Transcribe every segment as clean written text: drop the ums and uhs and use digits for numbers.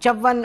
54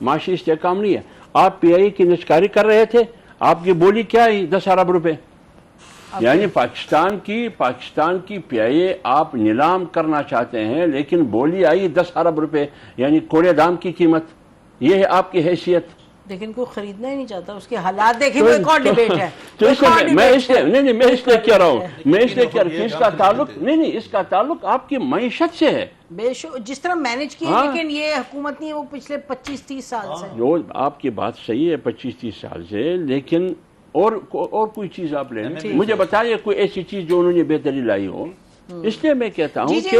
معاشی استحکام نہیں ہے. آپ پی آئی کی نچکاری کر رہے تھے, آپ کی بولی کیا آئی 10 ارب روپے. یعنی پاکستان کی پی آئی اے آپ نیلام کرنا چاہتے ہیں, لیکن بولی آئی 10 ارب روپے, یعنی کوڑے دام کی قیمت. یہ ہے آپ کی حیثیت. لیکن کوئی خریدنا ہی نہیں چاہتا, اس کے حالات دیکھیں, وہ ایک اور ڈیبیٹ ہے. تو میں اس لیے کہہ رہا ہوں, اس کا تعلق نہیں, اس کا تعلق آپ کی معیشت سے ہے. بے شک جس طرح مینج کیا, لیکن یہ حکومت نہیں ہے, وہ پچھلے 25-30 سال سے. جو آپ کی بات صحیح ہے 25-30 سال سے, لیکن اور کوئی چیز آپ لیں, مجھے بتائیے کوئی ایسی چیز جو انہوں نے بہتری لائی ہو. اس لیے میں کہتا ہوں کہ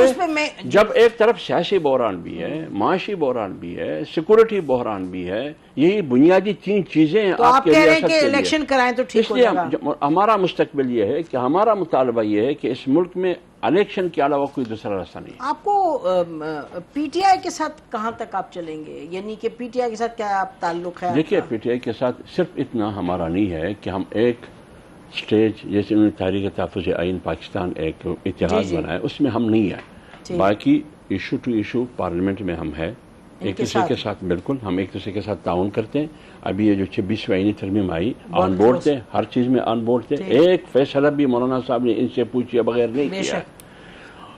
جب ایک طرف سیاسی بحران بھی ہے, معاشی بحران بھی ہے, سیکورٹی بحران بھی ہے, یہی بنیادی 3 چیزیں ہیں آپ کے ریاست کے لیے. الیکشن کرائیں تو ٹھیک ہو جائے گا. اس لیے ہمارا مستقبل یہ ہے کہ ہمارا مطالبہ یہ ہے کہ اس ملک میں الیکشن کے علاوہ کوئی دوسرا راستہ نہیں. آپ کو پی ٹی آئی کے ساتھ کہاں تک آپ چلیں گے, یعنی کہ پی ٹی آئی کے ساتھ کیا آپ تعلق ہے؟ دیکھیے پی ٹی آئی کے ساتھ صرف اتنا ہمارا نہیں ہے کہ ہم ایک اسٹیج جیسے انہوں نے تحریک تحفظ آئین پاکستان ایک اتحاد بنایا, اس میں ہم نہیں ہیں. باقی ایشو ٹو ایشو پارلیمنٹ میں ہم ہیں ایک دوسرے کے ساتھ. بالکل ہم ایک دوسرے کے ساتھ تعاون کرتے ہیں. ابھی یہ جو 26ویں آئینی ترمیم آئی, آن بورڈ تھے, ہر چیز میں آن بورڈ تھے. ایک فیصلہ بھی مولانا صاحب نے ان سے پوچھے بغیر نہیں کیا.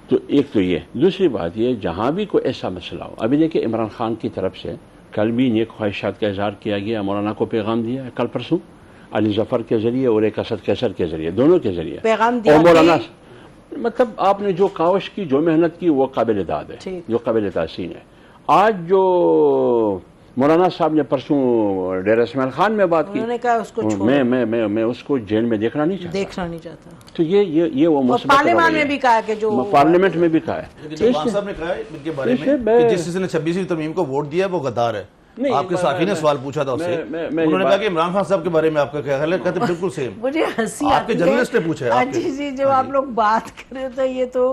تو ایک تو یہ. دوسری بات یہ, جہاں بھی کوئی ایسا مسئلہ ہو, ابھی دیکھیں عمران خان کی طرف سے کل بھی نیک خواہشات کا اظہار کیا گیا, مولانا کو پیغام دیا ہے کل پرسوں علی ظفر کے ذریعے اور ایک اسد کیسر کے ذریعے, دونوں کے ذریعے پیغام دیا. اور مولانا مطلب آپ نے جو کاوش کی, جو محنت کی, وہ قابل داد ہے, جو قابل تحسین ہے. آج جو مولانا صاحب نے پرسوں ڈیرہ اسماعیل خان میں بات کی, انہوں نے کہا اس کو میں اس کو جیل میں دیکھنا نہیں چاہتا. تو یہ وہ مثبت پارلیمان میں بھی کہا کہ جو پارلیمنٹ میں بھی کہا ہے. صاحب نے کہا ہے ان کے بارے میں کہ جس نے 26ویں ترمیم کو ووٹ دیا وہ غدار ہے. آپ کے صحافی نے سوال پوچھا تھا اس سے, انہوں نے کہا کہ عمران خان صاحب کے بارے میں آپ کا کیا خیال ہے؟ کہتے بالکل سیم. مجھے ہنسی آپ کے جرنلسٹ نے پوچھا ہے. جی جب آپ لوگ بات کر رہے تھے یہ تو,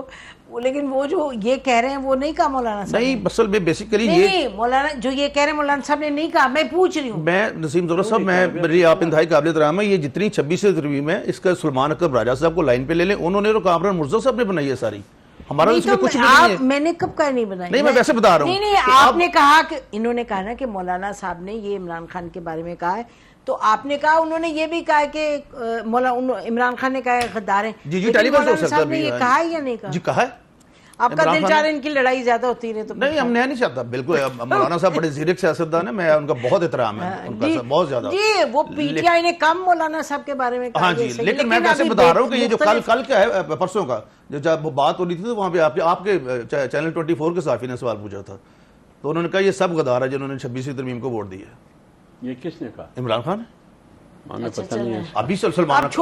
لیکن وہ جو یہ کہہ رہے ہیں وہ نہیں کہا مولانا صاحب. نہیں اصل میں بیسیکلی یہ مولانا جو یہ کہہ رہے ہیں مولانا صاحب نے نہیں کہا, میں پوچھ رہی ہوں. میں نسیم زہرہ صاحب, میری آپ انتہائی قابل احترام ہے. یہ جتنی 26ویں ترمیم ہے اس کا سلمان اکرم راجہ صاحب کو لائن پہ لے لیں, انہوں نے تو کامران مرزا صاحب نے بنائی ہے ساری. ہمارا اس میں کچھ نہیں ہے. میں نے کب کہا نہیں بنائی؟ نہیں میں ویسے بتا رہا ہوں. نہیں آپ نے کہا کہ انہوں نے کہا نا کہ مولانا صاحب نے یہ عمران خان کے بارے میں کہا ہے, تو آپ نے کہا انہوں نے یہ بھی کہا کہ عمران خان نے کہا ہے غدار ہیں. جی ٹیلی پر ہو سکتا ہے. یہ کہا ہے یا نہیں کہا؟ جی کہا ہے. آپ کا دل چاہ رہا ہے ان کی لڑائی زیادہ ہوتی رہے تو نہیں, ہم نہیں چاہتا. بالکل مولانا صاحب بڑے زیرک سیاستدان ہیں, میں ان کا بہت احترام ہے ان کا بہت زیادہ. جی وہ پی ٹی آئی نے کم مولانا صاحب کے بارے میں کہا. ہاں جی, لیکن میں ویسے بتا رہا ہوں کہ یہ جو کل کیا ہے پرسوں کا, جب وہ بات ہو رہی تھی تو وہاں پہ آپ کے چینل 24 کے صحافی نے سوال پوچھا تھا, تو انہوں نے کہا یہ سب غدار ہے جنہوں نے 26ویں ترمیم کو ووٹ دیا. یہ کس نے کہا؟ عمران خان. ابھی سلمان آج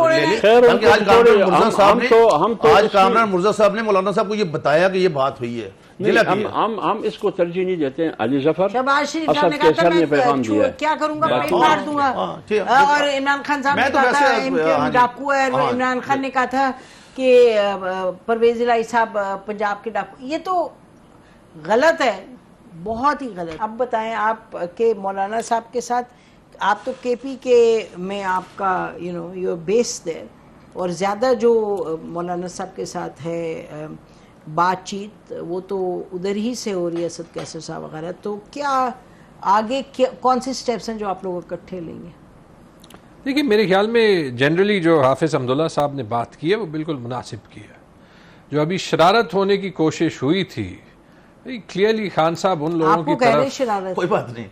کامران مرزا صاحب نے مولانا صاحب کو یہ بتایا کہ یہ بات ہوئی ہے. ہم اس کو ترجیح نہیں دیتے ہیں. علی ظفر شہباز شریف صاحب نے کہا تھا میں کیا کروں گا, پیٹ مار دوں گا, اور عمران خان صاحب نے کہا تھا ان کے ڈاکو ہے, عمران خان نے کہا تھا کہ پرویز الہی صاحب پنجاب کے ڈاکو. یہ تو غلط ہے, بہت ہی غلط. اب بتائیں آپ کہ مولانا صاحب کے ساتھ, آپ تو کے پی کے میں آپ کا یور بیس دیر, اور زیادہ جو مولانا صاحب کے ساتھ ہے بات چیت وہ تو ادھر ہی سے ہو رہی ہے, اسد کیسر صاحب وغیرہ. تو کیا آگے کون سے سٹیپس ہیں جو آپ لوگ اکٹھے لیں گے؟ دیکھیے میرے خیال میں جنرلی جو حافظ حمداللہ صاحب نے بات کی ہے وہ بالکل مناسب کی ہے. جو ابھی شرارت ہونے کی کوشش ہوئی تھی, کلیئرلی خان صاحب ان لوگوں کی طرف, کوئی بات نہیں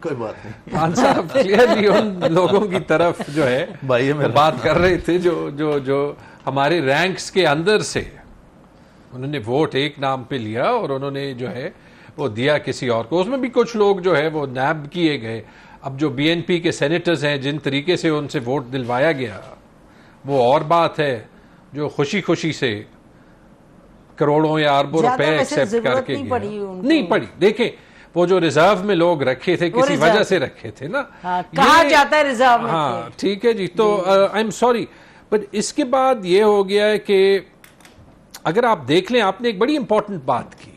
خان صاحب کلیئرلی ان لوگوں کی طرف جو ہے بات کر رہے تھے جو ہمارے رینکس کے اندر سے انہوں نے ووٹ ایک نام پہ لیا اور انہوں نے جو ہے وہ دیا کسی اور کو. اس میں بھی کچھ لوگ جو ہے وہ نیب کیے گئے. اب جو بی این پی کے سینیٹرز ہیں جن طریقے سے ان سے ووٹ دلوایا گیا وہ اور بات ہے, جو خوشی سے کروڑوں یا اربوں روپے ایکسپٹ کر کے نہیں پڑی. دیکھیں وہ جو ریزرو میں لوگ رکھے تھے کسی وجہ سے رکھے تھے نا, کہا جاتا ہے ریزرو میں. ہاں ٹھیک ہے جی, تو آئی ایم سوری, بٹ اس کے بعد یہ ہو گیا ہے کہ اگر آپ دیکھ لیں, آپ نے ایک بڑی امپورٹنٹ بات کی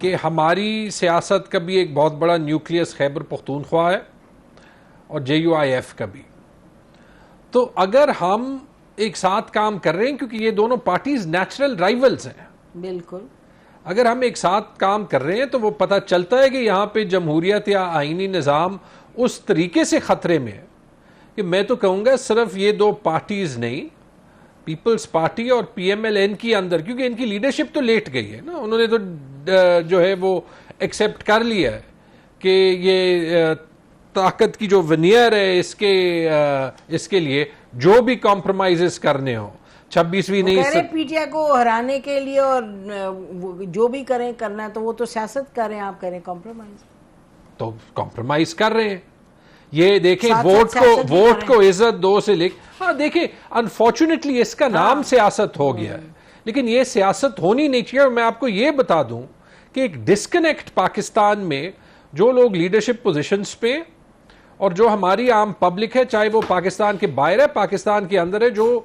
کہ ہماری سیاست کا بھی ایک بہت بڑا نیوکلیس خیبر پختونخوا ہے اور JUIF کا بھی. تو اگر ہم ایک ساتھ کام کر رہے ہیں, کیونکہ یہ دونوں پارٹیز نیچرل رائیولز ہیں, بالکل اگر ہم ایک ساتھ کام کر رہے ہیں تو وہ پتہ چلتا ہے کہ یہاں پہ جمہوریت یا آئینی نظام اس طریقے سے خطرے میں ہے کہ میں تو کہوں گا صرف یہ دو پارٹیز نہیں, پیپلز پارٹی اور پی ایم ایل این کی اندر, کیونکہ ان کی لیڈرشپ تو لیٹ گئی ہے نا, انہوں نے تو جو ہے وہ ایکسیپٹ کر لیا ہے کہ یہ طاقت کی جو ونیئر ہے اس کے لیے جو بھی کمپرومائزز کرنے ہوں 26ویں نہیں, پی ٹی آئی کو ہرانے کے لیے اور جو بھی کریں کرنا ہے تو وہ تو سیاست کریں, آپ کریں کمپرومائز, تو کمپرومائز کر رہے ہیں. یہ دیکھیں ووٹ کو عزت دو سے لے, ہاں دیکھیں انفارچونیٹلی اس کا نام سیاست ہو گیا ہے, لیکن یہ سیاست ہونی نہیں چاہیے. اور میں آپ کو یہ بتا دوں کہ ایک ڈسکنیکٹ پاکستان میں جو لوگ لیڈرشپ پوزیشنز پہ اور جو ہماری عام پبلک ہے, چاہے وہ پاکستان کے باہر ہے پاکستان کے اندر ہے, جو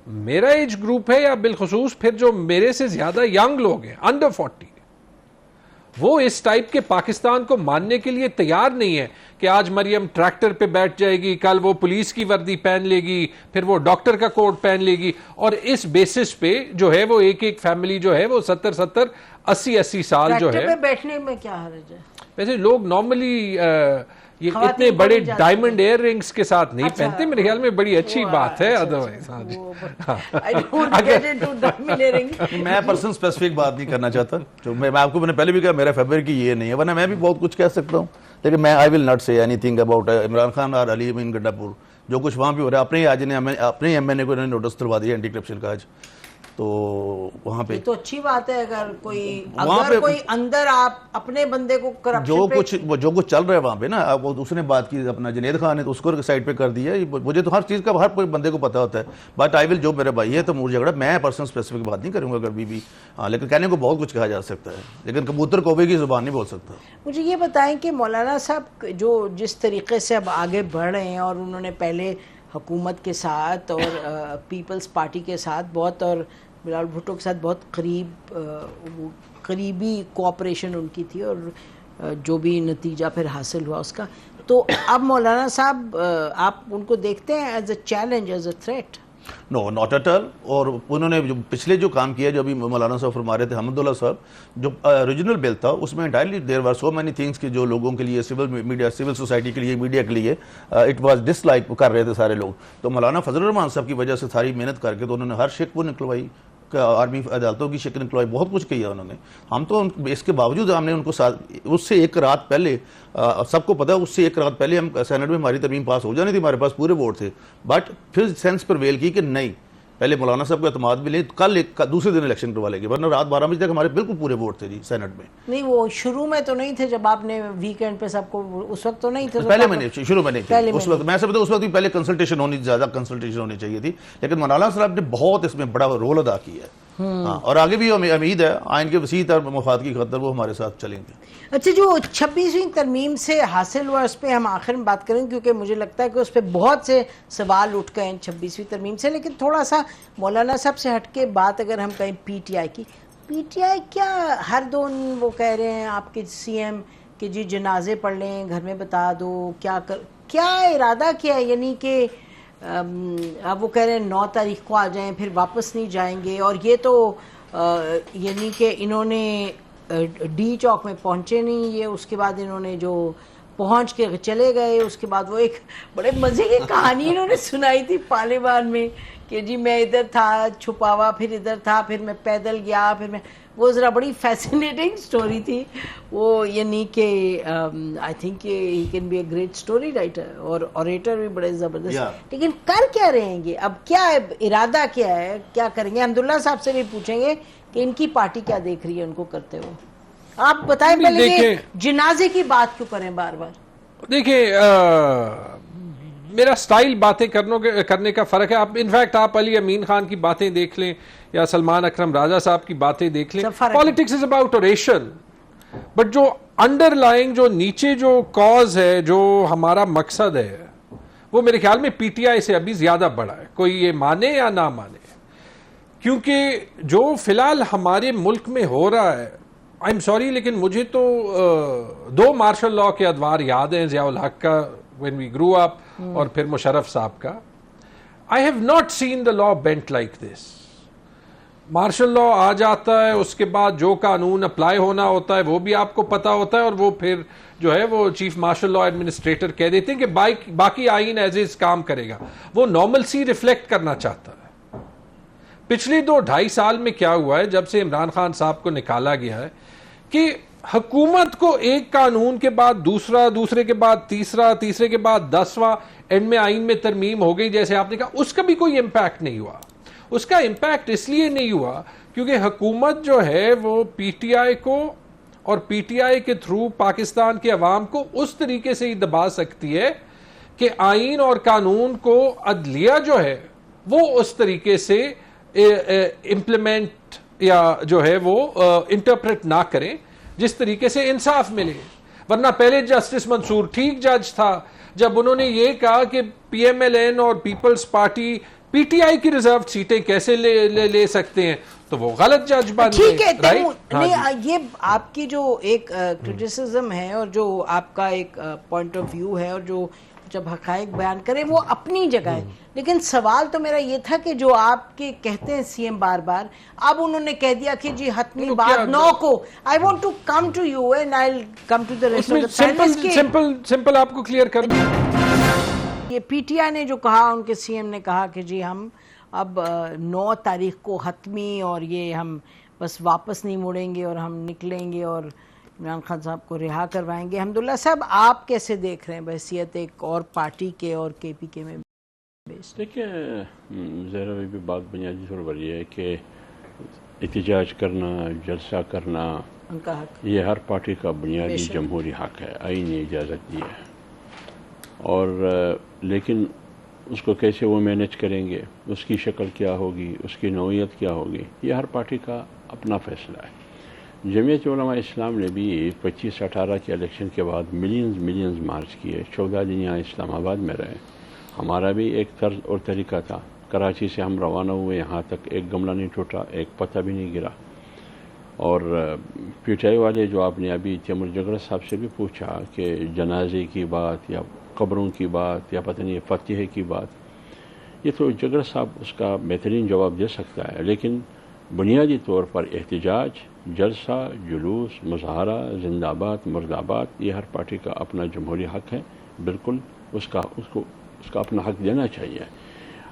میرا ایج گروپ ہے یا بالخصوص پھر جو میرے سے زیادہ ینگ لوگ ہیں انڈر 40, وہ اس ٹائپ کے پاکستان کو ماننے کے لیے تیار نہیں ہے کہ آج مریم ٹریکٹر پہ بیٹھ جائے گی, کل وہ پولیس کی وردی پہن لے گی, پھر وہ ڈاکٹر کا کوٹ پہن لے گی, اور اس بیسس پہ جو ہے وہ ایک فیملی جو ہے وہ 70-80 سال جو ہے. بیٹھنے میں کیا حرج ہے؟ ویسے لوگ نارملی یہ اتنے بڑے ڈائمنڈ ایئر رنگس کے ساتھ نہیں پہنتے, میرے خیال میں بڑی اچھی بات ہے. ادروائز میں پرسنل اسپیسیفک بات نہیں کرنا چاہتا, جو میں آپ کو میں نے پہلے بھی کہا میرا فیبر کی یہ نہیں ہے, ورنہ میں بھی بہت کچھ کہہ سکتا ہوں, لیکن میں آئی ول ناٹ سے any thing about Imran Khan اور علی امین گڈا پور, جو کچھ وہاں بھی ہو رہا ہے. اپنے ایم این اے کو نوٹس دلوا دیا اینٹی کرپشن کا آج, تو وہاں پہ تو اچھی بات ہے. اگر کوئی اندر آپ اپنے بندے کو جو کچھ چل رہا ہے وہاں پہ نا, وہ اس نے بات کی اپنا جنید خان نے, تو اس کو سائڈ پہ کر دیا. مجھے تو ہر چیز کا ہر کوئی بندے کو پتا ہوتا ہے, بٹ آئی ول جو میرا بھائی ہے تو مجھے جھگڑا, میں پرسنل اسپیسیفک بات نہیں کروں گا کبھی بھی. ہاں لیکن کہنے کو بہت کچھ کہا جا سکتا ہے, لیکن کبوتر کوبے کی زبان نہیں بول سکتا. مجھے یہ بتائیں کہ مولانا صاحب جو جس طریقے سے اب آگے بڑھ رہے ہیں, اور انہوں نے پہلے حکومت کے ساتھ اور پیپلز پارٹی کے ساتھ بہت, اور بلال بھٹو کے ساتھ بہت قریبی کوآپریشن ان کی تھی, اور جو بھی نتیجہ پھر حاصل ہوا اس کا, تو اب مولانا صاحب آپ ان کو دیکھتے ہیں as a challenge, as a threat? No not at all. اور انہوں نے جو پچھلے جو کام کیا, جو ابھی مولانا صاحب فرما رہے تھے, حمد اللہ صاحب, جو اوریجنل بل تھا اس میں انٹائرلی دیر وار سو مینی تھنگس کہ جو لوگوں کے لیے سول میڈیا, سول سوسائٹی کے لیے, میڈیا کے لیے اٹ واز ڈس لائک کر رہے تھے سارے لوگ. تو مولانا فضل الرحمان صاحب کی وجہ سے ساری محنت کر کے تو انہوں نے ہر شک وہ نکلوائی, آرمی عدالتوں کی شکل نکلوائی, بہت کچھ کیا انہوں نے. ہم تو اس کے باوجود ہم نے ان کو اس سے ایک رات پہلے, سب کو پتا, اس سے ایک رات پہلے ہم سینٹ میں ہماری ترمیم پاس ہو جانی تھی, ہمارے پاس پورے ووٹ تھے, بٹ پھر سینس پر ویل کی کہ نہیں, پہلے مولانا صاحب کو اعتماد ملے, کل دوسرے دن الیکشن کروا لیں گے, ورنہ رات 12 بجے تک ہمارے بالکل پورے ووٹ تھے جی سینٹ میں. نہیں وہ شروع میں تو نہیں تھے جب آپ نے ویکینڈ پہ سب کو, اس وقت تو نہیں تھے, پہلے میں نہیں, شروع میں نہیں تھے اس وقت. میں سمجھتا ہوں اس وقت بھی پہلے زیادہ کنسلٹیشن ہونی چاہیے تھی, لیکن مولانا صاحب نے بہت اس میں بڑا رول ادا کیا ہے. ہاں, اور آگے بھی امید ہے آئین کے وسیع تر مفاد کی خاطر وہ ہمارے ساتھ چلیں گے. اچھا, جو 26ویں ترمیم سے حاصل ہوا اس پہ ہم آخر میں بات کریں, کیونکہ مجھے لگتا ہے کہ اس پہ بہت سے سوال اٹھ گئے ہیں 26ویں ترمیم سے, لیکن تھوڑا سا مولانا صاحب سے ہٹ کے بات اگر ہم کہیں پی ٹی آئی کی, پی ٹی آئی کیا ہر دن وہ کہہ رہے ہیں آپ کے سی ایم کہ جی جنازے پڑھ لیں, گھر میں بتا دو, کیا ارادہ کیا ہے, یعنی کہ اب وہ کہہ رہے ہیں 9 تاریخ کو آ جائیں, پھر واپس نہیں جائیں گے, اور یہ تو یعنی کہ انہوں نے ڈی چوک میں پہنچے نہیں, یہ اس کے بعد انہوں نے جو پہنچ کے چلے گئے, اس کے بعد وہ ایک بڑے مزے کی کہانی انہوں نے سنائی تھی پارلیمان میں کہ جی میں ادھر تھا چھپا ہوا, پھر ادھر تھا, پھر میں پیدل گیا, پھر میں, وہ ذرا بڑی فیسینیٹنگ سٹوری تھی وہ, یعنی کہ I think he can be a great story writer اور اوریٹر بھی بڑے زبردست. لیکن کر کیا رہیں گے اب, کیا ارادہ کیا ہے, کیا کریں گے؟ حمداللہ صاحب سے بھی پوچھیں گے کہ ان کی پارٹی کیا دیکھ رہی ہے ان کو کرتے ہوئے. آپ بتائیں پہلے کہ جنازے کی بات کیوں کریں بار بار؟ دیکھیں میرا سٹائل باتیں کرنے کا فرق ہے. آپ انفیکٹ آپ علی امین خان کی باتیں دیکھ لیں یا سلمان اکرم راجہ صاحب کی باتیں دیکھ لیں, politics is about oration, but جو انڈر لائنگ جو نیچے جو کاز ہے, جو ہمارا مقصد ہے, وہ میرے خیال میں پی ٹی آئی سے ابھی زیادہ بڑا ہے, کوئی یہ مانے یا نہ مانے. کیونکہ جو فی الحال ہمارے ملک میں ہو رہا ہے, آئی ایم سوری لیکن مجھے تو 2 مارشل لاء کے ادوار یاد ہیں, ضیاء الحق کا when we grew up اور پھر مشرف صاحب کا. I have not seen the law bent like this. Martial law آ جاتا ہے, اس کے بعد جو قانون اپلائی ہونا ہوتا ہے وہ بھی آپ کو پتا ہوتا ہے, اور وہ پھر جو ہے وہ چیف مارشل لا ایڈمنسٹریٹر کہہ دیتے ہیں کہ باقی آئین ایز از کام کرے گا. وہ نارمل سی ریفلیکٹ کرنا چاہتا ہے. پچھلے 2-2.5 سال میں کیا ہوا ہے جب سے عمران خان صاحب کو نکالا گیا ہے کہ حکومت کو ایک قانون کے بعد دوسرا, دوسرے کے بعد تیسرا, تیسرے کے بعد 10واں, اینڈ میں آئین میں ترمیم ہو گئی جیسے آپ نے کہا, اس کا بھی کوئی امپیکٹ نہیں ہوا. اس کا امپیکٹ اس لیے نہیں ہوا کیونکہ حکومت جو ہے وہ پی ٹی آئی کو اور پی ٹی آئی کے تھرو پاکستان کے عوام کو اس طریقے سے ہی دبا سکتی ہے کہ آئین اور قانون کو عدلیہ جو ہے وہ اس طریقے سے امپلیمنٹ یا جو ہے وہ انٹرپریٹ نہ کریں جس طریقے سے انصاف ملے. ورنہ پہلے جسٹس منصور ٹھیک جج تھا, جب انہوں نے یہ کہا کہ پی ایم ایل این اور Peoples Party P T I کی ریزرو سیٹیں کیسے لے سکتے ہیں, تو وہ غلط جج بن گئے. ٹھیک ہے, یہ آپ کی جو ایک کرٹیسزم ہے اور جو آپ کا ایک پوائنٹ آف ویو ہے اور جو جب حقائق بیان کریں وہ اپنی جگہ ہے, لیکن سوال تو میرا یہ تھا کہ جو آپ کے کہتے ہیں سی ایم بار بار, اب انہوں نے کہہ دیا کہ جی حتمی بات 9 کو I want to come to you and I'll come to the rest of the panelists. Simple آپ کو کلیئر کر دیں. یہ پی ٹی آئی نے جو کہا, ان کے سی ایم نے کہا کہ جی ہم اب 9 تاریخ کو حتمی اور یہ ہم بس واپس نہیں مڑیں گے اور ہم نکلیں گے اور عمران خان صاحب کو رہا کروائیں گے. حمداللہ صاحب آپ کیسے دیکھ رہے ہیں بحیثیت ایک اور پارٹی کے اور کے پی کے میں؟ دیکھیں زہرا بھی بات بنیادی طور پر یہ ہے کہ احتجاج کرنا, جلسہ کرنا, ان کا حق, یہ ہر پارٹی کا بنیادی جمہوری حق ہے, آئین نے اجازت دی ہے. اور لیکن اس کو کیسے وہ مینیج کریں گے, اس کی شکل کیا ہوگی, اس کی نوعیت کیا ہوگی, یہ ہر پارٹی کا اپنا فیصلہ ہے. جمعیت علماء اسلام نے بھی 25-18 کے الیکشن کے بعد ملینز مارچ کیے, 14 دن یہاں اسلام آباد میں رہے. ہمارا بھی ایک طرز اور طریقہ تھا. کراچی سے ہم روانہ ہوئے, یہاں تک ایک گملہ نہیں ٹوٹا, ایک پتہ بھی نہیں گرا. اور پی ٹی آئی والے جو آپ نے ابھی تیمور جگڑا صاحب سے بھی پوچھا کہ جنازے کی بات یا قبروں کی بات یا پتہ نہیں فتح کی بات, یہ تو جگڑا صاحب اس کا بہترین جواب دے سکتا ہے. لیکن بنیادی طور پر احتجاج, جلسہ, جلوس, مظاہرہ, زندہ آباد, مرد آباد, یہ ہر پارٹی کا اپنا جمہوری حق ہے. بالکل اس کا اپنا حق دینا چاہیے.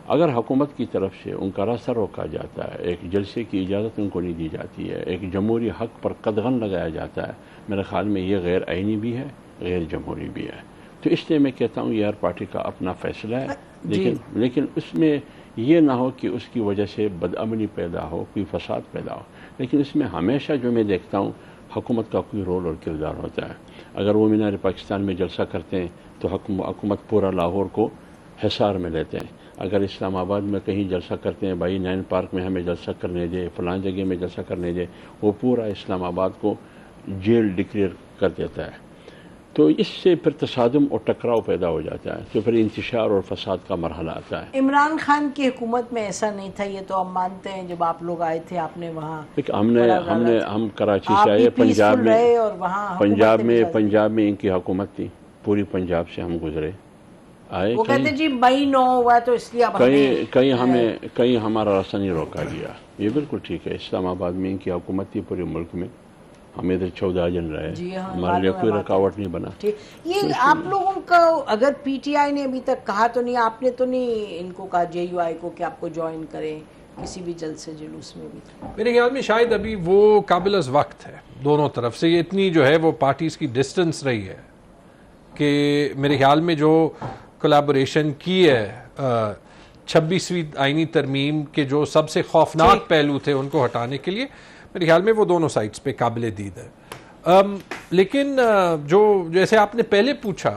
اگر حکومت کی طرف سے ان کا راستہ روکا جاتا ہے, ایک جلسے کی اجازت ان کو نہیں دی جاتی ہے, ایک جمہوری حق پر قدغن لگایا جاتا ہے, میرے خیال میں یہ غیر آئینی بھی ہے, غیر جمہوری بھی ہے. تو اس لیے میں کہتا ہوں یہ ہر پارٹی کا اپنا فیصلہ ہے. لیکن اس میں یہ نہ ہو کہ اس کی وجہ سے بدامنی پیدا ہو, کوئی فساد پیدا ہو. لیکن اس میں ہمیشہ جو میں دیکھتا ہوں حکومت کا کوئی رول اور کردار ہوتا ہے. اگر وہ مینار پاکستان میں جلسہ کرتے ہیں تو حکومت پورا لاہور کو حصار میں لیتے ہیں. اگر اسلام آباد میں کہیں جلسہ کرتے ہیں, بھائی نین پارک میں ہمیں جلسہ کرنے دے, فلاں جگہ میں جلسہ کرنے دے, وہ پورا اسلام آباد کو جیل ڈکلیئر کر دیتا ہے. تو اس سے پھر تصادم اور ٹکراؤ پیدا ہو جاتا ہے, تو پھر انتشار اور فساد کا مرحلہ آتا ہے. عمران خان کی حکومت میں ایسا نہیں تھا, یہ تو ہم مانتے ہیں. جب آپ لوگ آئے تھے آپ نے وہاں ہم کراچی سے آئے, پنجاب میں ان کی حکومت تھی, پوری پنجاب سے ہم گزرے آئے. وہ کہتے جی مئی 9 ہوا تو اس لیے کہیں ہمارا راستہ نہیں روکا گیا. یہ بالکل ٹھیک ہے. اسلام آباد میں ان کی حکومت تھی پورے ملک میں, ہم ادھر 14 دن رہے, ہمارے لیے کوئی رکاوٹ نہیں بنا. یہ آپ لوگوں کا اگر پی ٹی آئی نے ابھی تک کہا تو نہیں, آپ نے تو نہیں ان کو کہا جے یو آئی کو کہ آپ کو جوائن کریں کسی بھی جلسے جلوس میں بھی؟ میرے خیال میں شاید ابھی وہ قابل از وقت ہے دونوں طرف سے. یہ اتنی جو ہے وہ پارٹیز کی ڈسٹنس رہی ہے کہ میرے خیال میں جو کولیبوریشن کی ہے 26ویں آئینی ترمیم کے جو سب سے خوفناک پہلو تھے ان کو ہٹانے کے لیے, میرے خیال میں وہ دونوں سائٹس پہ قابل دید ہے. لیکن جو جیسے آپ نے پہلے پوچھا,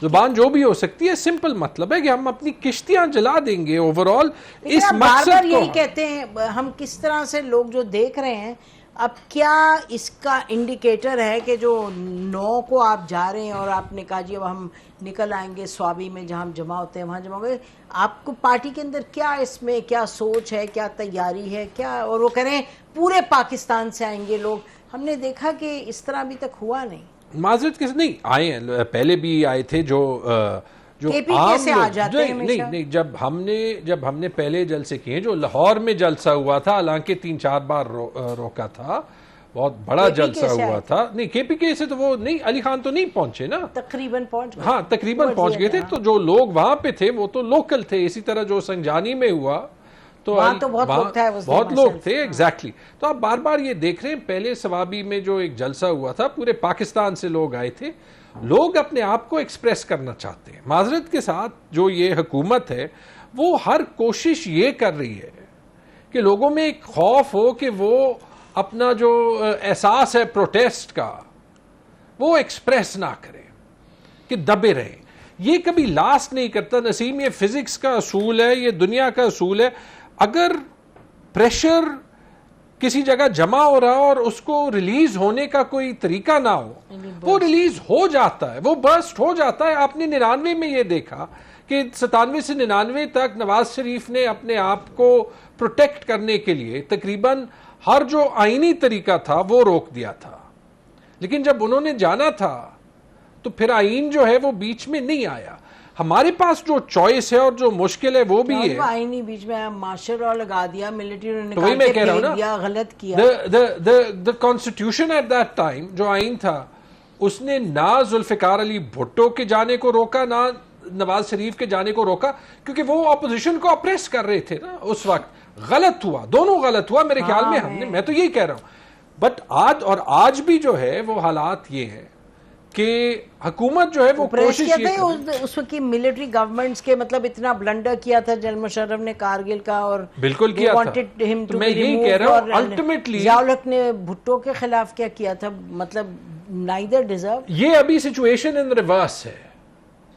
زبان جو بھی ہو سکتی ہے, سمپل مطلب ہے کہ ہم اپنی کشتیاں جلا دیں گے اوور آل. اس مقصد کو یہی کہتے ہیں ہم کس طرح سے لوگ جو دیکھ رہے ہیں, اب کیا اس کا انڈیکیٹر ہے کہ جو 9 کو آپ جا رہے ہیں اور آپ نے کہا جی اب ہم نکل آئیں گے سوابی میں جہاں ہم جمع ہوتے ہیں وہاں جمع ہوں گے, آپ کو پارٹی کے اندر کیا اس میں کیا سوچ ہے, کیا تیاری ہے, کیا, اور وہ کہہ رہے ہیں پورے پاکستان سے آئیں گے لوگ. ہم نے دیکھا کہ اس طرح ابھی تک ہوا نہیں. معذرت کس نہیں آئے ہیں, پہلے بھی آئے تھے جو جو عام لوگ نہیں جب ہم نے پہلے جلسے کیے جو لاہور میں جلسہ ہوا تھا حالانکہ 3-4 بار روکا تھا بہت بڑا جلسہ ہوا تھا نہیں کے پی کے سے تو وہ نہیں علی خان تو نہیں پہنچے نا تقریباً پہنچ گئے تھے تو جو لوگ وہاں پہ تھے وہ تو لوکل تھے اسی طرح جو سنجانی میں ہوا تو بہت لوگ تھے ایگزیکٹلی تو آپ بار بار یہ دیکھ رہے ہیں پہلے ثوابی میں جو ایک جلسہ ہوا تھا پورے پاکستان سے لوگ آئے تھے لوگ اپنے آپ کو ایکسپریس کرنا چاہتے ہیں معذرت کے ساتھ جو یہ حکومت ہے وہ ہر کوشش یہ کر رہی ہے کہ لوگوں میں ایک خوف ہو کہ وہ اپنا جو احساس ہے پروٹیسٹ کا وہ ایکسپریس نہ کریں کہ دبے رہیں یہ کبھی لاسٹ نہیں کرتا نسیم یہ فزکس کا اصول ہے یہ دنیا کا اصول ہے اگر پریشر کسی جگہ جمع ہو رہا اور اس کو ریلیز ہونے کا کوئی طریقہ نہ ہو وہ ریلیز ہو جاتا ہے وہ برسٹ ہو جاتا ہے آپ نے 99 میں یہ دیکھا کہ 97 سے 99 تک نواز شریف نے اپنے آپ کو پروٹیکٹ کرنے کے لیے تقریباً ہر جو آئینی طریقہ تھا وہ روک دیا تھا لیکن جب انہوں نے جانا تھا تو پھر آئین جو ہے وہ بیچ میں نہیں آیا ہمارے پاس جو چوائس ہے اور جو مشکل ہے وہ بھی ہے آئینی بیچ میں مارشل لا لگا دیا ملٹری نے تو وہی میں کہہ رہا ہوں نا غلط کیا the constitution at that time جو آئین تھا اس نے نہ ذوالفقار علی بھٹو کے جانے کو روکا نہ نواز شریف کے جانے کو روکا کیونکہ وہ اپوزیشن کو اپریس کر رہے تھے نا اس وقت غلط ہوا دونوں غلط ہوا میرے خیال میں میں تو یہی کہہ رہا ہوں بٹ آج بھی جو ہے وہ حالات یہ ہے کہ حکومت جو ہے وہ کوشش اس وقت کی ملٹری گورنمنٹس کے مطلب اتنا بلنڈر کیا تھا جنرل مشرف نے کارگل کا اور بالکل کیا تھا میں یہی کہہ رہا ہوں الٹیمیٹلی ضیاء الحق نے بھٹو کے خلاف کیا تھا مطلب نائدر ڈیزرو یہ ابھی سچویشن ان ریورس ہے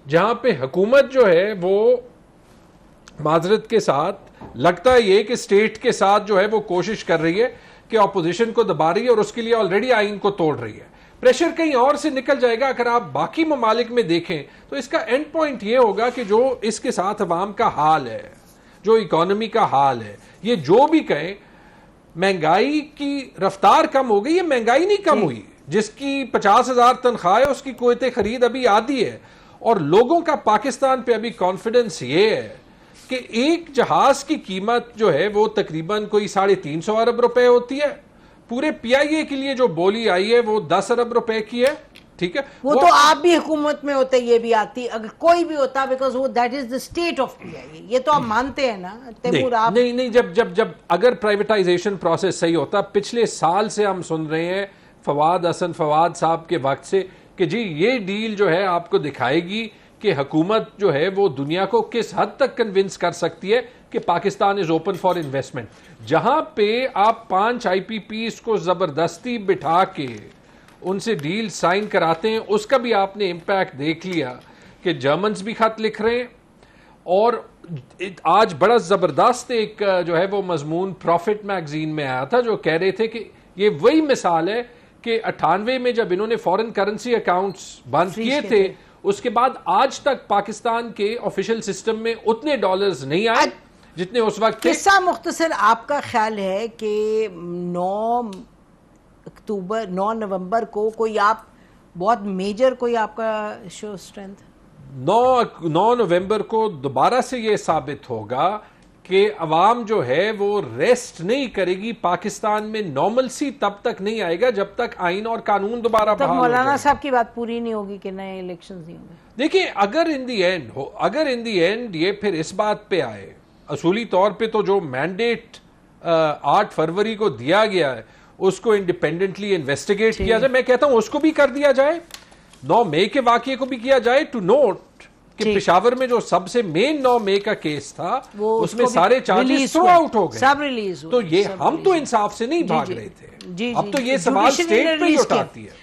جہاں پہ حکومت جو ہے وہ معذرت کے ساتھ لگتا ہے یہ کہ اسٹیٹ کے ساتھ جو ہے وہ کوشش کر رہی ہے کہ اپوزیشن کو دبا رہی ہے اور اس کے لیے آلریڈی آئین کو توڑ رہی ہے پریشر کہیں اور سے نکل جائے گا اگر آپ باقی ممالک میں دیکھیں تو اس کا اینڈ پوائنٹ یہ ہوگا کہ جو اس کے ساتھ عوام کا حال ہے جو اکانومی کا حال ہے یہ جو بھی کہیں مہنگائی کی رفتار کم ہو گئی یہ مہنگائی نہیں کم ہوئی جس کی 50,000 تنخواہ ہے اس کی قوت خرید ابھی آدھی ہے اور لوگوں کا پاکستان پہ ابھی کانفیڈنس یہ ہے کہ ایک جہاز کی قیمت جو ہے وہ تقریباً کوئی 350 ارب روپے ہوتی ہے پورے پی آئی اے کے لیے جو بولی آئی ہے وہ 10 ارب روپے کی ہے ٹھیک ہے وہ تو آپ بھی حکومت میں ہوتے یہ بھی آتی اگر کوئی بھی ہوتا بیکاز وہ that is the state of پی آئی اے یہ تو آپ مانتے ہیں نا تیمور آپ نہیں جب اگر پرائیویٹائزیشن پروسیس صحیح ہوتا پچھلے سال سے ہم سن رہے ہیں حسن فواد صاحب کے وقت سے کہ جی یہ ڈیل جو ہے آپ کو دکھائے گی کہ حکومت جو ہے وہ دنیا کو کس حد تک کنونس کر سکتی ہے کہ Pakistan is open for investment جہاں پہ آپ 5 آئی پی پیز کو زبردستی بٹھا کے ان سے ڈیل سائن کراتے ہیں اس کا بھی آپ نے امپیکٹ دیکھ لیا کہ جرمنز بھی خط لکھ رہے ہیں اور آج بڑا زبردست ایک جو ہے وہ مضمون پروفٹ میگزین میں آیا تھا جو کہہ رہے تھے کہ یہ وہی مثال ہے کہ 98 میں جب انہوں نے فورن کرنسی اکاؤنٹس بند کیے تھے اس کے بعد آج تک پاکستان کے آفیشل سسٹم میں اتنے ڈالرز نہیں آئے جتنے اس وقت تھے. قصہ مختصر آپ کا خیال ہے کہ 9 نومبر کو کوئی آپ بہت میجر کوئی آپ کا شو اسٹرینتھ 9 نومبر کو دوبارہ سے یہ ثابت ہوگا کہ عوام جو ہے وہ ریسٹ نہیں کرے گی پاکستان میں نارملسی تب تک نہیں آئے گا جب تک آئین اور قانون دوبارہ بحال ہو جائے. مولانا صاحب کی بات پوری نہیں ہوگی کہ نئے الیکشنز نہیں ہوں گے. دیکھیں اگر ان دی اینڈ یہ پھر اس بات پہ آئے اصولی طور پہ تو جو مینڈیٹ 8 فروری کو دیا گیا ہے اس کو انڈیپینڈنٹلی انویسٹیگیٹ کیا جائے میں کہتا ہوں اس کو بھی کر دیا جائے 9 مئی کے واقعے کو بھی کیا جائے ٹو نوٹ کہ پشاور میں جو سب سے مین 9 مئی کا کیس تھا اس میں سارے چارجز تھرو آؤٹ ہو گئے سب ریلیز تو یہ ہم تو انصاف سے نہیں بھاگ رہے تھے اب تو یہ سوال سٹیٹ پہ اٹھاتی ہے.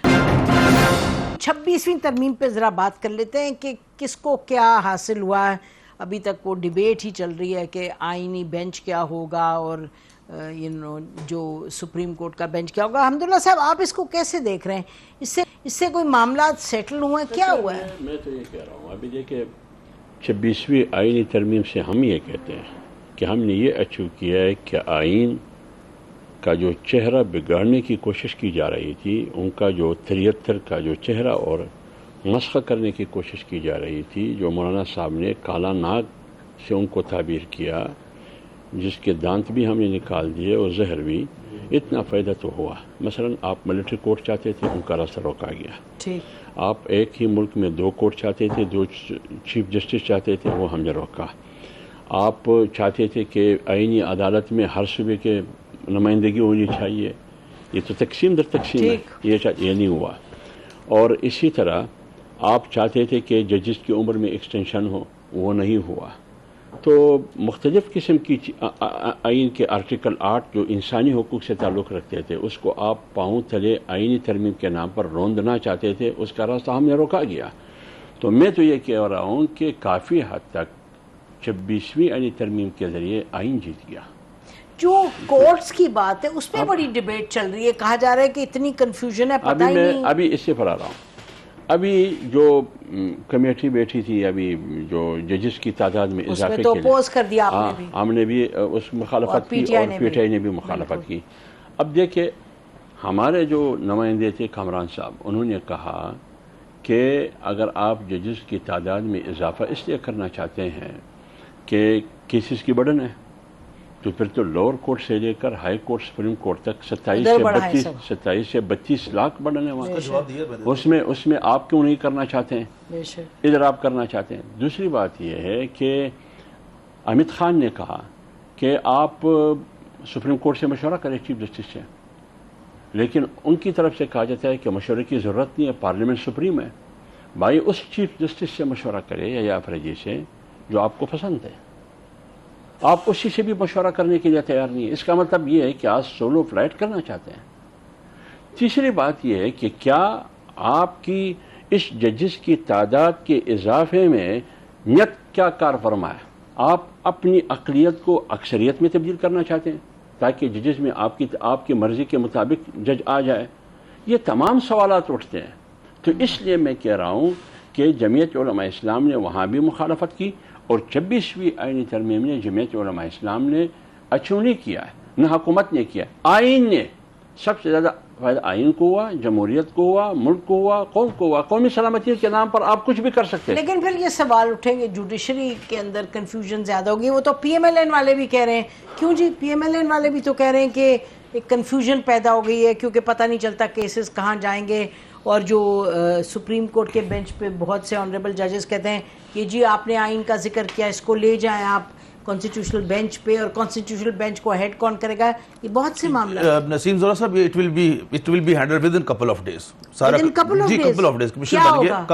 26ویں ترمیم پہ ذرا بات کر لیتے ہیں کہ کس کو کیا حاصل ہوا ہے. ابھی تک وہ ڈیبیٹ ہی چل رہی ہے کہ آئینی بینچ کیا ہوگا اور جو سپریم کورٹ کا بینچ کیا ہوگا. حمداللہ صاحب آپ اس کو کیسے دیکھ رہے ہیں اس سے کوئی معاملات سیٹل ہوئے کیا ہوا ہے؟ میں تو یہ کہہ رہا ہوں ابھی دیکھیں 26ویں آئینی ترمیم سے ہم یہ کہتے ہیں کہ ہم نے یہ اچیو کیا ہے کہ آئین کا جو چہرہ بگاڑنے کی کوشش کی جا رہی تھی ان کا جو 73 کا جو چہرہ اور مسخ کرنے کی کوشش کی جا رہی تھی. جو مولانا صاحب نے کالا ناگ سے ان کو تعبیر کیا، جس کے دانت بھی ہم نے نکال دیے اور زہر بھی، اتنا فائدہ تو ہوا. مثلا آپ ملٹری کورٹ چاہتے تھے، ان کا راستہ روکا گیا. آپ ایک ہی ملک میں 2 کورٹ چاہتے تھے، 2 چیف جسٹس چاہتے تھے، وہ ہم نے روکا. آپ چاہتے تھے کہ آئینی عدالت میں ہر صوبے کے نمائندگی ہونی چاہیے، یہ تو تقسیم در تقسیم ہے، یہ نہیں ہوا. اور اسی طرح آپ چاہتے تھے کہ ججز کی عمر میں ایکسٹینشن ہو، وہ نہیں ہوا. تو مختلف قسم کی آئین کے آرٹیکل 8 جو انسانی حقوق سے تعلق رکھتے تھے، اس کو آپ پاؤں تلے آئینی ترمیم کے نام پر روندنا چاہتے تھے، اس کا راستہ ہم نے روکا گیا. تو میں تو یہ کہہ رہا ہوں کہ کافی حد تک 26ویں آئینی ترمیم کے ذریعے آئین جیت گیا. جو کورٹس کی بات ہے اس میں بڑی ڈیبیٹ چل رہی ہے، کہا جا رہا ہے کہ اتنی کنفیوژن ہے، پتہ ہی نہیں. ابھی اس سے پر آ رہا ہوں. ابھی جو کمیٹی بیٹھی تھی، ابھی جو ججز کی تعداد میں اضافے تو اپوز کر دیا آپ نے بھی، ہم نے بھی اس مخالفت کی اور پی ٹی آئی نے بھی مخالفت کی. اب دیکھیں ہمارے جو نمائندے تھے کامران صاحب، انہوں نے کہا کہ اگر آپ ججز کی تعداد میں اضافہ اس لیے کرنا چاہتے ہیں کہ کیسز کی برڈن ہے، تو پھر تو لوور کورٹ سے لے کر ہائی کورٹ سپریم کورٹ تک 27 سے 32 لاکھ برڈن ہے وہاں. اس میں آپ کیوں نہیں کرنا چاہتے ہیں؟ ادھر آپ کرنا چاہتے ہیں. دوسری بات یہ ہے کہ امیت خان نے کہا کہ آپ سپریم کورٹ سے مشورہ کریں چیف جسٹس سے، لیکن ان کی طرف سے کہا جاتا ہے کہ مشورے کی ضرورت نہیں ہے، پارلیمنٹ سپریم ہے. بھائی اس چیف جسٹس سے مشورہ کرے یا فرجی سے جو آپ کو پسند ہے. آپ اسی سے بھی مشورہ کرنے کے لیے تیار نہیں ہے. اس کا مطلب یہ ہے کہ آپ سولو فلائٹ کرنا چاہتے ہیں. تیسری بات یہ ہے کہ کیا آپ کی اس ججز کی تعداد کے اضافے میں نیت کیا کار فرما ہے؟ آپ اپنی اقلیت کو اکثریت میں تبدیل کرنا چاہتے ہیں تاکہ ججز میں آپ کی مرضی کے مطابق جج آ جائے؟ یہ تمام سوالات اٹھتے ہیں. تو اس لیے میں کہہ رہا ہوں کہ جمعیت علماء اسلام نے وہاں بھی مخالفت کی، اور 26ویں آئینی ترمیم نے جمعیت علماء اسلام نے اچھو نہیں کیا ہے، نہ حکومت نے کیا. آئین نے سب سے زیادہ فائدہ آئین کو ہوا، جمہوریت کو ہوا، ملک کو ہوا، قوم کو ہوا. قومی سلامتی کے نام پر آپ کچھ بھی کر سکتے ہیں. لیکن پھر یہ سوال اٹھیں گے جوڈیشری کے اندر کنفیوژن زیادہ ہوگی. وہ تو پی ایم ایل این والے بھی کہہ رہے ہیں. کیوں جی؟ پی ایم ایل این والے بھی تو کہہ رہے ہیں کہ ایک کنفیوژن پیدا ہو گئی ہے کیونکہ پتہ نہیں چلتا کیسز کہاں جائیں گے. اور جو سپریم کورٹ کے بینچ پہ بہت سے آنریبل ججز کہتے ہیں کہ جی آپ نے آئین کا ذکر کیا، اس کو لے جائیں آپ کانسٹیٹیوشنل بینچ پہ، اور کانسٹیٹیوشنل بینچ کو ہیڈ کون کرے گا؟ یہ بہت سے معاملہ. نسیم زورا صاحب، it will be handled within couple of days. couple of days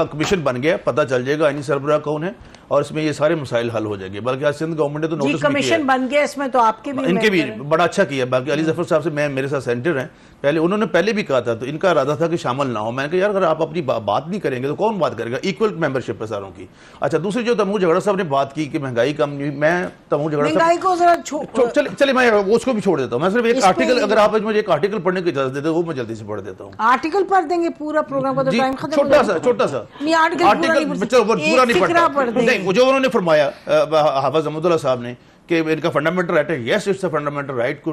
commission بن گیا، پتہ چل جائے گا آئینی سربراہ کون ہے، اور اس میں یہ سارے مسائل حل ہو جائیں گے. بلکہ آج سندھ گورنمنٹ نے تو نوٹس کمیشن بن گیا، اس میں تو آپ کے بھی ان کے بھی بڑا اچھا کیا. باقی علی ظفر صاحب سے میرے ساتھ سینٹر ہیں، انہوں نے پہلے بھی کہا تھا، تو ان کا ارادہ تھا کہ شامل نہ ہو. میں نے کہا یار اگر آپ اپنی بات نہیں کریں گے تو کون بات کرے گا؟ ایکول ممبرشپ ہے ساروں کی. اچھا، دوسری جو تمور جھگڑا صاحب نے بات کی کہ مہنگائی کم نہیں، میں تمور جھگڑا چلے میں اس کو بھی چھوڑ دیتا ہوں. میں صرف ایک آرٹیکل، اگر آپ مجھے ایک آرٹیکل پڑھنے کی اجازت دیتے وہ میں جلدی سے پڑھ دیتا ہوں. آرٹیکل پڑھ دیں گے؟ پورا پروگرام کا تو ٹائم ختم ہو جائے گا. چھوٹا سا آرٹیکل پورا نہیں پڑھتا. جو انہوں نے فرمایا حافظ احمد اللہ صاحب نے کہ ان کا فنڈامنٹل رائٹ ہے. Yes, it's a fundamental right,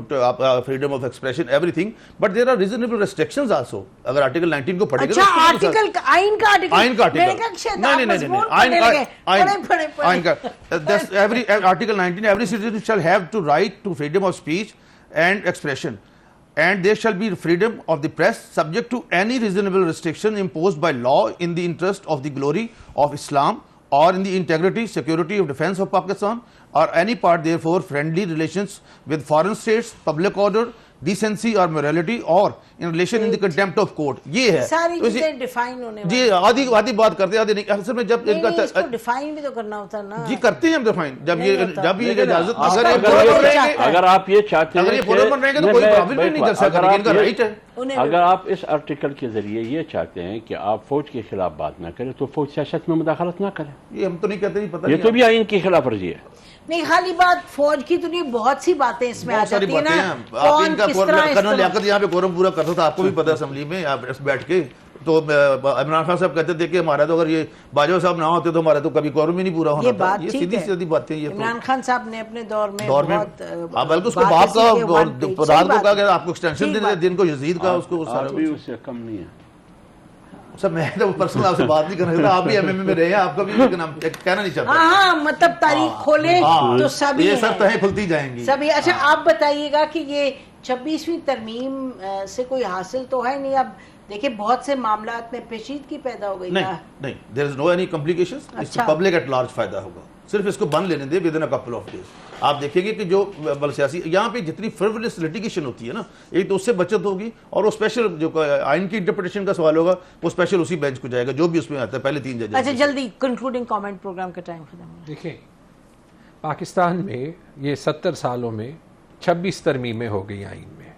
freedom of expression, everything, but there are reasonable restrictions also. اگر آرٹیکل 19 کو پڑھے گا، آئین کا article 19 every citizen shall have to right to freedom of speech and expression, and there shall be freedom of the press subject to any reasonable restriction imposed by law in the interest of the glory of Islam or in the integrity, security of defense of Pakistan, or any part therefore friendly relations with foreign states, public order, decency or morality, or in relation in the contempt of court. یہ ہے ساری چیزیں define ہونے جی. آدھی بات کرتے آدھی نہیں. اصل میں جب ان کا اس کو ڈیفائن بھی تو کرنا ہوتا ہے نا. جی کرتے ہیں ہم ڈیفائن. جب یہ اجازت اگر آپ یہ چاہتے ہیں اگر یہ پرامن رہیں گے تو کوئی پرابلم نہیں کر سکتا. ان کا رائٹ ہے. اگر آپ اس آرٹیکل کے ذریعے یہ چاہتے ہیں کہ آپ فوج کے خلاف بات نہ کریں تو فوج سیاست میں مداخلت نہ کریں. یہ ہم تو نہیں کہتے، پتہ یہ تو بھی آئین کی خلاف ورزی ہے. نہیں، خالی بات فوج کی تو نہیں، بہت سی باتیں اس میں آ جاتی ہیں نا. آپ ان کا کرنل لیاقت یہاں پہ کورم پورا کرتا تھا، آپ کو بھی پتہ ہے اسمبلی میں بیٹھ کے. تو عمران خان صاحب کہتے تھے کہ ہمارا تو اگر یہ باجوہ صاحب نہ ہوتے تو ہمارا تو کبھی کورم ہی نہیں پورا ہونا تھا. یہ سیدھی سیدھی باتیں. یہ عمران خان صاحب نے اپنے دور میں بلکہ اس کو باپ کا رات کو کہا کہ آپ کو ایکسٹینشن دن کو یزید کا، اس کو بھی اس سے کم نہیں ہے. سر میں تو پرسنل آپ سے بات نہیں کرنا چاہتا, آپ بھی ایم میں رہے ہیں, آپ کا بھی کہنا نہیں چاہتا. ہاں مطلب تاریخ کھولے تو سبھی یہ سب تہیں کھلتی جائیں گی سبھی. اچھا آپ بتائیے گا کہ یہ 26ویں ترمیم سے کوئی حاصل تو ہے نہیں؟ اب دیکھیں بہت سے معاملات میں پیچیدگی پیدا ہو گئی. نہیں, there is no any complications. اس سے پبلک ایٹ لارج فائدہ ہوگا, صرف اس کو بند لینے دے within a couple of days. آپ دیکھیں گے کہ جو سیاسی یہاں پہ جتنی frivolous litigation ہوتی ہے نا, ایک تو اس سے بچت ہوگی, اور وہ اسپیشل جو آئین کی انٹرپریٹیشن کا سوال ہوگا وہ اسپیشل اسی بینچ کو جائے گا جو بھی اس میں آتا ہے, پہلے 3 جج. اچھا جلدی کنکلوڈنگ کامنٹ, پروگرام کا ٹائم ختم. دیکھیں پاکستان میں یہ 70 سالوں میں 26 ترمیمیں ہو گئی آئین میں,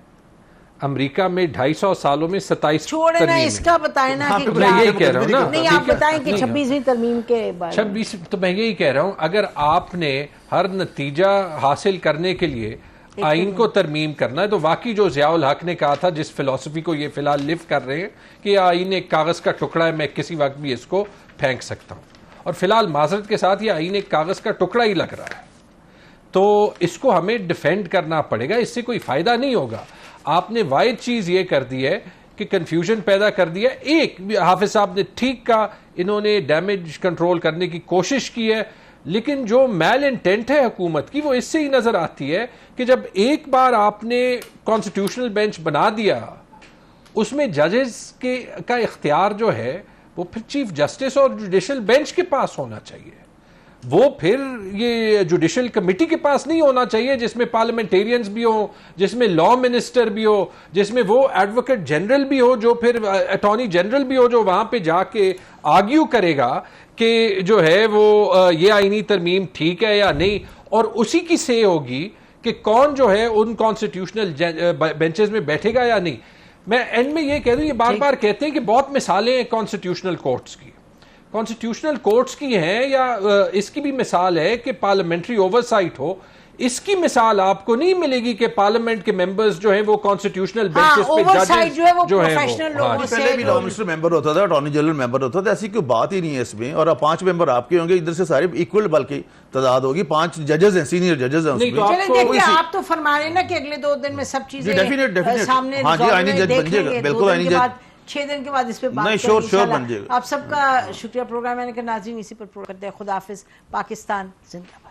امریکہ میں 250 سالوں میں 27 چھوڑے نا اس کا بتائیں نا کہ میں یہی کہہ رہا ہوں نا. نہیں آپ بتائیں کہ 26ویں ترمیم کے بارے 26 تو میں یہی کہہ رہا ہوں, اگر آپ نے ہر نتیجہ حاصل کرنے کے لیے آئین کو ترمیم کرنا ہے تو واقعی جو ضیاء الحق نے کہا تھا, جس فلسفی کو یہ فی الحال لیو کر رہے ہیں کہ یہ آئین ایک کاغذ کا ٹکڑا ہے, میں کسی وقت بھی اس کو پھینک سکتا ہوں, اور فی الحال معذرت کے ساتھ یہ آئین ایک کاغذ کا ٹکڑا ہی لگ رہا ہے, تو اس کو ہمیں ڈیفینڈ کرنا پڑے گا, اس سے کوئی فائدہ نہیں ہوگا. آپ نے واحد چیز یہ کر دی ہے کہ کنفیوژن پیدا کر دیا. ایک حافظ صاحب نے ٹھیک کہا, انہوں نے ڈیمیج کنٹرول کرنے کی کوشش کی ہے, لیکن جو میل انٹینٹ ہے حکومت کی وہ اس سے ہی نظر آتی ہے کہ جب ایک بار آپ نے کانسٹیٹیوشنل بینچ بنا دیا, اس میں ججز کا اختیار جو ہے وہ پھر چیف جسٹس اور جوڈیشل بینچ کے پاس ہونا چاہیے, وہ پھر یہ جوڈیشل کمیٹی کے پاس نہیں ہونا چاہیے جس میں پارلیمنٹیرینز بھی ہوں, جس میں لا منسٹر بھی ہو, جس میں وہ ایڈوکیٹ جنرل بھی ہو, جو پھر اٹارنی جنرل بھی ہو, جو وہاں پہ جا کے آرگیو کرے گا کہ جو ہے وہ یہ آئینی ترمیم ٹھیک ہے یا نہیں, اور اسی کی سے ہوگی کہ کون جو ہے ان کانسٹیٹیوشنل بینچز میں بیٹھے گا یا نہیں. میں اینڈ میں یہ کہہ دوں, یہ بار بار کہتے ہیں کہ بہت مثالیں ہیں کانسٹیٹیوشنل کورٹس کی, کانسٹیٹیوشنل کورٹس کی ہیں, یا اس کی بھی مثال ہے کہ پارلیمنٹری اوورسائٹ ہو, اس کی مثال آپ کو نہیں ملے گی کہ پارلیمنٹ کے ممبرز جو ہیں وہ کانسٹیٹیوشنل بینچز پہ ججز جو ہیں وہ پروفیشنل لوگوں سے, پہلے بھی لا منسٹر ممبر ہوتا تھا, اٹارنی جنرل ممبر ہوتا تھا, ایسی کوئی بات ہی نہیں ہے اس میں, اور 5 ممبر آپ کے ہوں گے, ادھر سے سارے ایکول بلکہ تعداد ہوگی, 5 ججز ہیں, سینئر ججز ہیں اس میں. چلیں دیکھیں آپ تو فرما رہے ہیں نا کہ اگلے 2 دن میں سب چیزیں سامنے دیکھ لیں گے, 2 دن کے بعد 6 دن کے بعد اس پہ بات کریں گے. آپ سب کا شکریہ. پروگرام میں نے کہا ناظرین اسی پر کرتے ہیں. خدا حافظ. پاکستان زندہ باد.